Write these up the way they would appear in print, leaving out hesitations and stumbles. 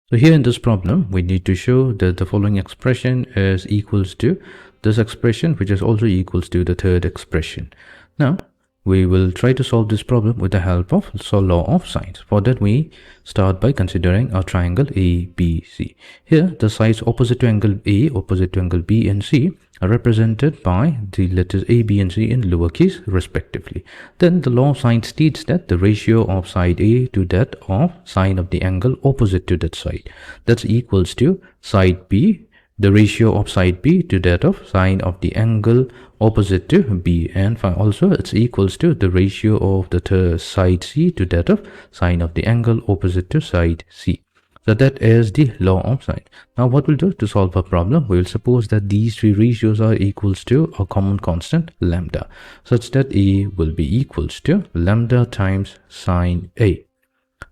So here in this problem, we need to show that the following expression is equals to this expression, which is also equals to the third expression. Now, we will try to solve this problem with the help of law of sines. For that, we start by considering a triangle ABC. Here, the sides opposite to angle A, opposite to angle B and C are represented by the letters A, B and C in lowercase respectively. Then the law of sine states that the ratio of side A to that of sine of the angle opposite to that side, that's equals to side B, the ratio of side B to that of sine of the angle opposite to B, and also it's equals to the ratio of the side C to that of sine of the angle opposite to side C. So that is the law of sine. Now what we'll do to solve a problem, we will suppose that these three ratios are equals to a common constant lambda, such that A will be equals to lambda times sine A.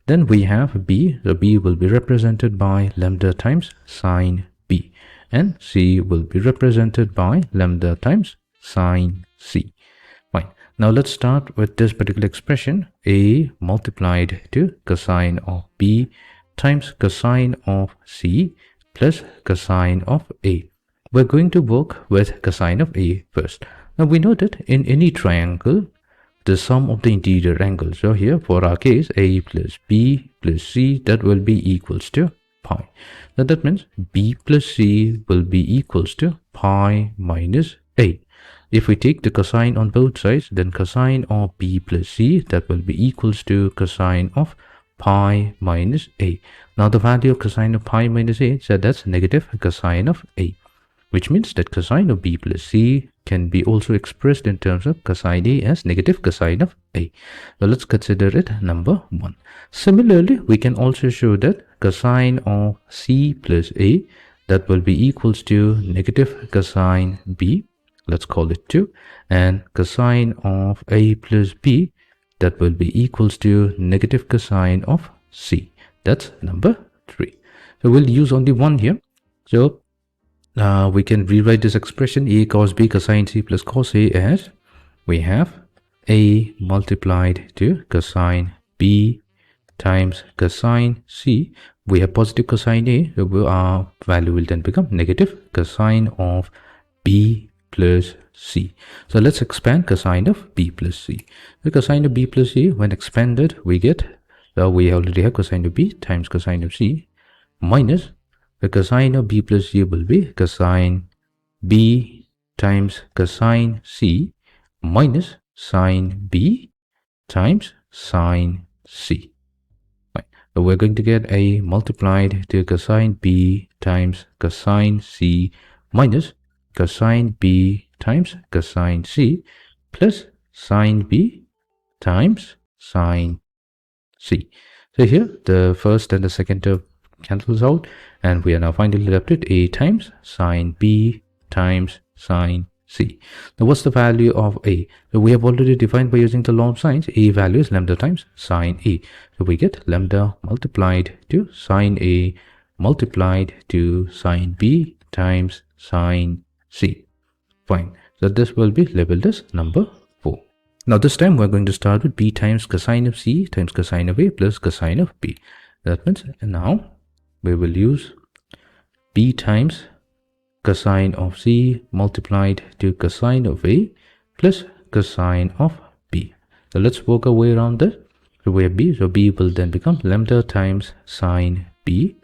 Then we have B, so B will be represented by lambda times sine B, and C will be represented by lambda times sine C. Fine. Now let's start with this particular expression, A multiplied to cosine of B times cosine of C plus cosine of A. We're going to work with cosine of A first. Now we know that in any triangle, the sum of the interior angles. So here for our case, A plus B plus C, that will be equals to pi. Now that means B plus C will be equals to pi minus A. If we take the cosine on both sides, then cosine of B plus C, that will be equals to cosine of pi minus A. Now the value of cosine of pi minus A, so that's negative cosine of A, which means that cosine of B plus C can be also expressed in terms of cosine A as negative cosine of A. So let's consider it number 1. Similarly, we can also show that cosine of C plus A, that will be equals to negative cosine B, let's call it 2, and cosine of A plus B, that will be equals to negative cosine of C. That's number 3. So we'll use only one here. So we can rewrite this expression A cos B cosine C plus cos A as we have A multiplied to cosine B times cosine C. We have positive cosine A, so our value will then become negative cosine of B plus C. So let's expand cosine of B plus C. The cosine of B plus C, when expanded, we get, we already have cosine of B times cosine of C minus the cosine of B plus C will be cosine B times cosine C minus sine B times sine C. Right. So we're going to get A multiplied to cosine B times cosine C minus cosine B times cosine C plus sine B times sine C. So here the first and the second term cancels out, and we are now finally left with A times sine B times sine C. Now what's the value of A? So we have already defined by using the law of sines. A value is lambda times sine A. So we get lambda multiplied to sine A multiplied to sine B times sine C. Fine. So this will be labeled as number 4. Now this time we're going to start with B times cosine of C times cosine of A plus cosine of B. That means now we will use B times cosine of C multiplied to cosine of A plus cosine of B. So let's work our way around this. So we have B, so B will then become lambda times sine B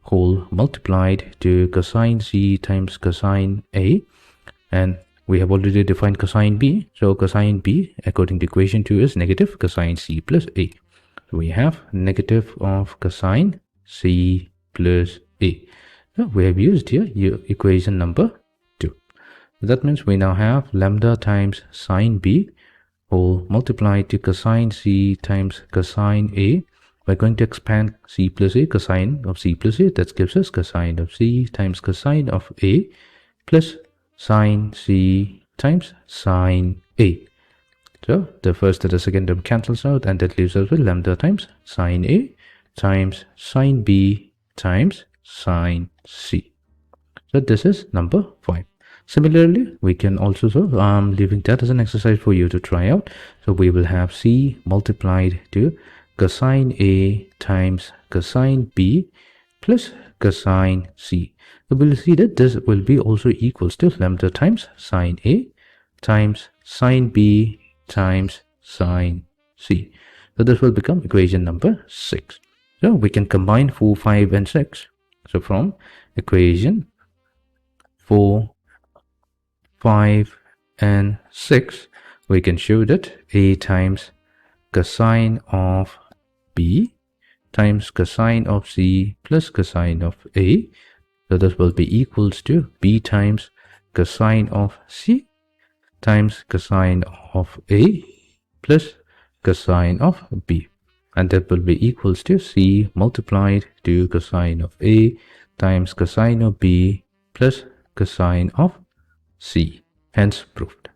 whole multiplied to cosine C times cosine A, and we have already defined cosine B, so cosine B according to equation 2 is negative cosine C plus A. So we have negative of cosine C plus A. So we have used here equation number 2. That means we now have lambda times sine B whole multiplied to cosine C times cosine A. We're going to expand C plus A, cosine of C plus A, that gives us cosine of C times cosine of A plus sine C times sine A. So the first and the second term cancels out, and that leaves us with lambda times sine A times sine B times sine C. So this is number 5. Similarly, we can also, leaving that as an exercise for you to try out. So we will have C multiplied to cosine A times cosine B plus cosine C. So we'll see that this will be also equals to lambda times sine A times sine B times sine C. So this will become equation number 6. So we can combine 4, 5 and 6. So from equation 4, 5 and 6, we can show that A times cosine of B times cosine of C plus cosine of A. So this will be equals to B times cosine of C times cosine of A plus cosine of B. And that will be equals to C multiplied to cosine of A times cosine of B plus cosine of C. Hence proved.